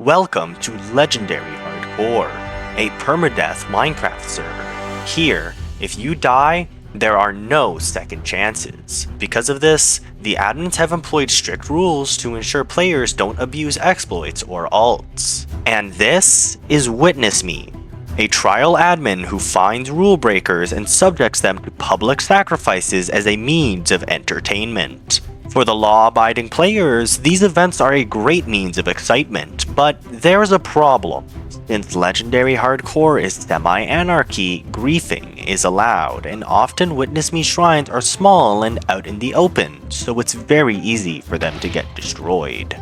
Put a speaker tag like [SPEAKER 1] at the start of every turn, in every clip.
[SPEAKER 1] Welcome to Legendary Hardcore, a permadeath Minecraft server. Here, if you die, there are no second chances. Because of this, the admins have employed strict rules to ensure players don't abuse exploits or alts. And this is Witness Me, a trial admin who finds rule breakers and subjects them to public sacrifices as a means of entertainment. For the law-abiding players, these events are a great means of excitement, but there's a problem. Since Legendary Hardcore is semi-anarchy, griefing is allowed, and often Witness Me shrines are small and out in the open, so it's very easy for them to get destroyed.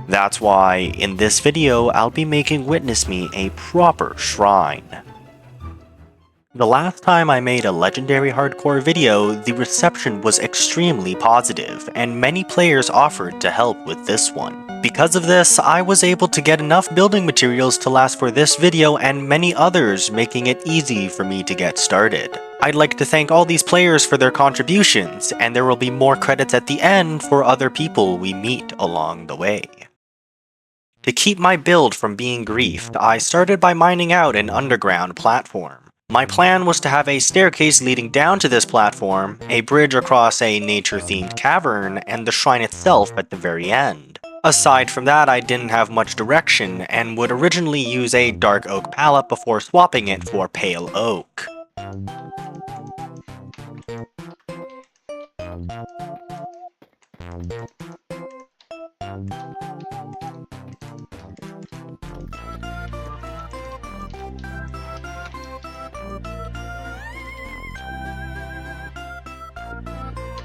[SPEAKER 1] That's why, in this video, I'll be making Witness Me a proper shrine. The last time I made a Legendary Hardcore video, the reception was extremely positive, and many players offered to help with this one. Because of this, I was able to get enough building materials to last for this video and many others, making it easy for me to get started. I'd like to thank all these players for their contributions, and there will be more credits at the end for other people we meet along the way. To keep my build from being griefed, I started by mining out an underground platform. My plan was to have a staircase leading down to this platform, a bridge across a nature-themed cavern, and the shrine itself at the very end. Aside from that, I didn't have much direction, and would originally use a dark oak palette before swapping it for pale oak.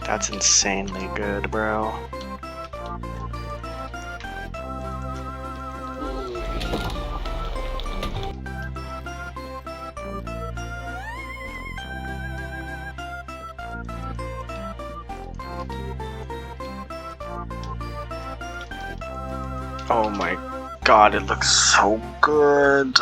[SPEAKER 2] That's insanely good, bro. Oh my god, it looks so good.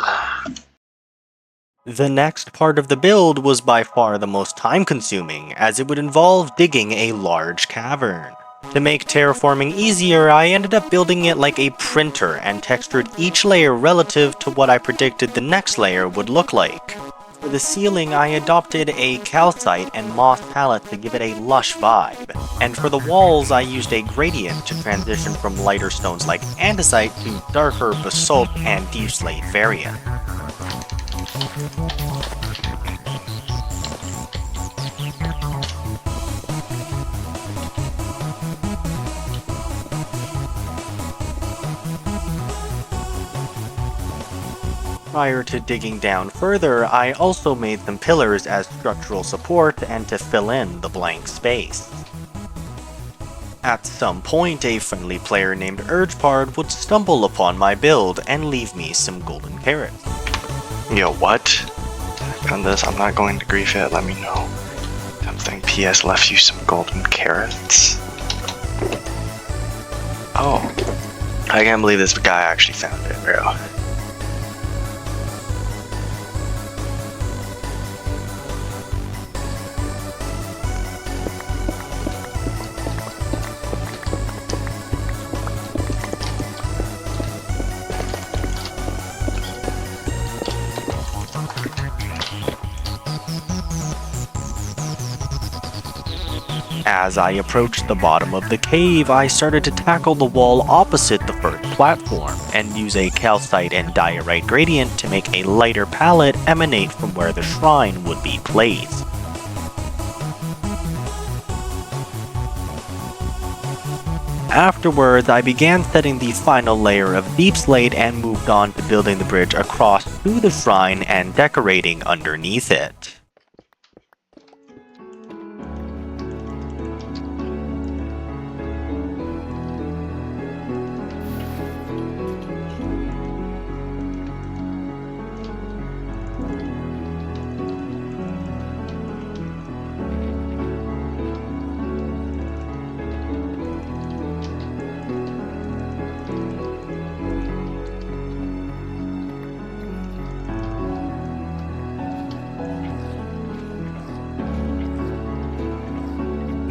[SPEAKER 1] The next part of the build was by far the most time-consuming, as it would involve digging a large cavern. To make terraforming easier, I ended up building it like a printer and textured each layer relative to what I predicted the next layer would look like. For the ceiling, I adopted a calcite and moss palette to give it a lush vibe, and for the walls I used a gradient to transition from lighter stones like andesite to darker basalt and deep slate variant. Prior to digging down further, I also made some pillars as structural support and to fill in the blank space. At some point, a friendly player named Urgepard would stumble upon my build and leave me some golden carrots.
[SPEAKER 2] Yo, what? Found this, I'm not going to grief it, let me know. Something PS left you some golden carrots. Oh. I can't believe this guy actually found it, bro.
[SPEAKER 1] As I approached the bottom of the cave, I started to tackle the wall opposite the first platform, and use a calcite and diorite gradient to make a lighter palette emanate from where the shrine would be placed. Afterwards, I began setting the final layer of deep slate and moved on to building the bridge across to the shrine and decorating underneath it.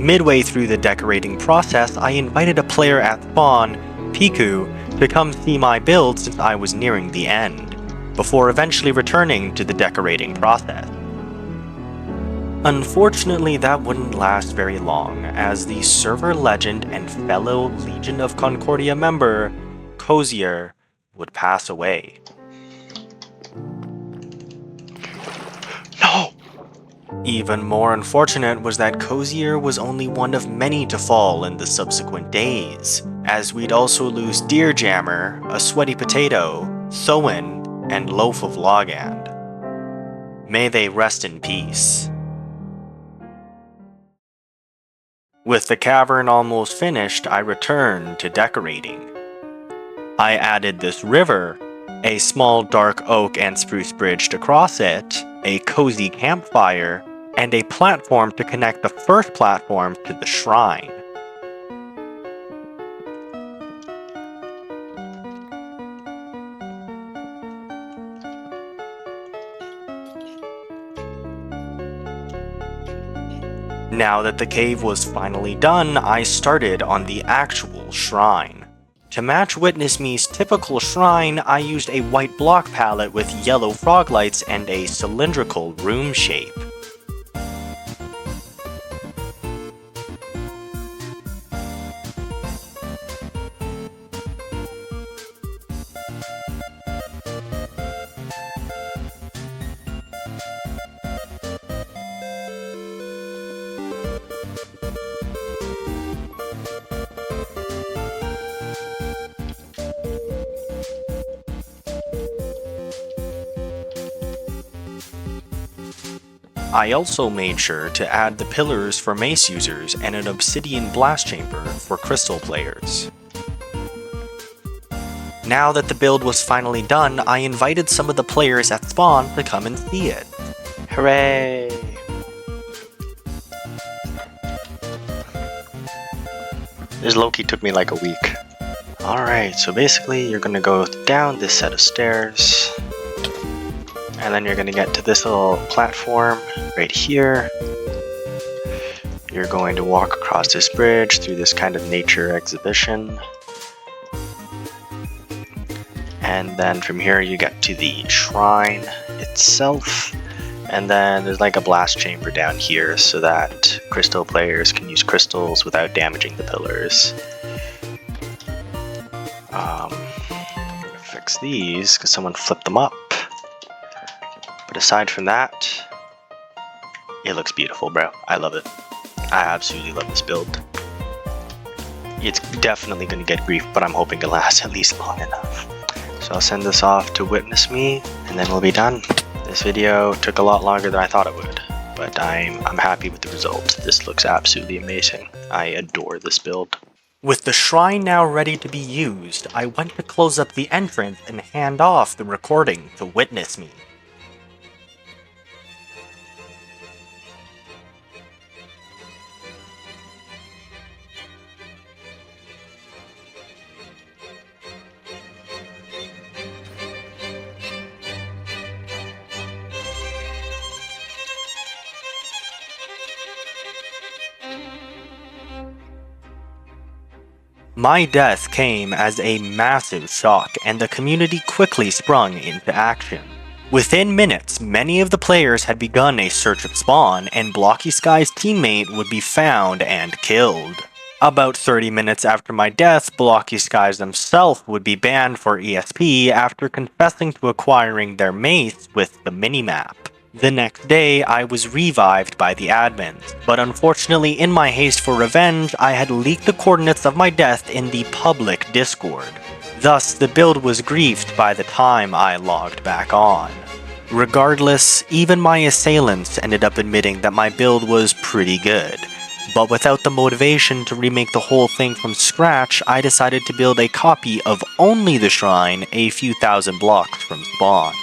[SPEAKER 1] Midway through the decorating process, I invited a player at spawn, Piku, to come see my build since I was nearing the end, before eventually returning to the decorating process. Unfortunately, that wouldn't last very long, as the server legend and fellow Legion of Concordia member, Cozier, would pass away.
[SPEAKER 2] No!
[SPEAKER 1] Even more unfortunate was that Cozier was only one of many to fall in the subsequent days, as we'd also lose Deer Jammer, a Sweaty Potato, Thoin, and Loaf of Logand. May they rest in peace. With the cavern almost finished, I returned to decorating. I added this river, a small dark oak and spruce bridge to cross it, a cozy campfire, and a platform to connect the first platform to the shrine. Now that the cave was finally done, I started on the actual shrine. To match Witness Me's typical shrine, I used a white block palette with yellow frog lights and a cylindrical room shape. I also made sure to add the pillars for mace users and an obsidian blast chamber for crystal players. Now that the build was finally done, I invited some of the players at spawn to come and see it.
[SPEAKER 2] Hooray! This Loki took me like a week. Alright, so basically you're gonna go down this set of stairs, and then you're gonna get to this little platform right here. You're going to walk across this bridge through this kind of nature exhibition. And then from here you get to the shrine itself. And then there's like a blast chamber down here so that crystal players can use crystals without damaging the pillars. I'm gonna fix these because someone flipped them up. But aside from that, it looks beautiful, bro. I love it. I absolutely love this build. It's definitely going to get grief, but I'm hoping it lasts at least long enough. So I'll send this off to Witness Me, and then we'll be done. This video took a lot longer than I thought it would, but I'm happy with the result. This looks absolutely amazing. I adore this build.
[SPEAKER 1] With the shrine now ready to be used, I went to close up the entrance and hand off the recording to Witness Me. My death came as a massive shock, and the community quickly sprung into action. Within minutes, many of the players had begun a search of spawn, and Blocky Sky's teammate would be found and killed. About 30 minutes after my death, Blocky Skies themselves would be banned for ESP after confessing to acquiring their mace with the minimap. The next day, I was revived by the admins, but unfortunately in my haste for revenge, I had leaked the coordinates of my death in the public Discord. Thus, the build was griefed by the time I logged back on. Regardless, even my assailants ended up admitting that my build was pretty good. But without the motivation to remake the whole thing from scratch, I decided to build a copy of only the shrine a few thousand blocks from spawn.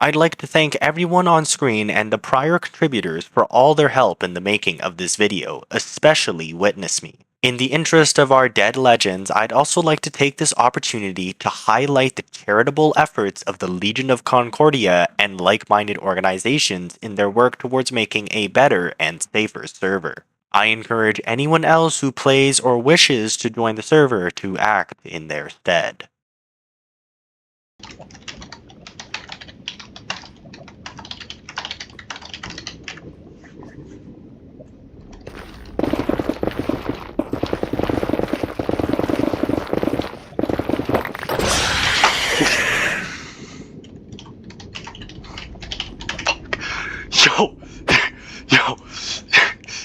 [SPEAKER 1] I'd like to thank everyone on screen and the prior contributors for all their help in the making of this video, especially Witness Me. In the interest of our dead legends, I'd also like to take this opportunity to highlight the charitable efforts of the Legion of Concordia and like-minded organizations in their work towards making a better and safer server. I encourage anyone else who plays or wishes to join the server to act in their stead.
[SPEAKER 2] Yo! Yo!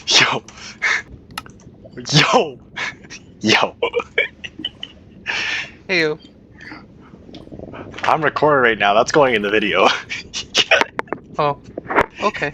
[SPEAKER 2] Yo! Yo! Yo!
[SPEAKER 3] Hey yo.
[SPEAKER 2] I'm recording right now. That's going in the video.
[SPEAKER 3] Oh, okay.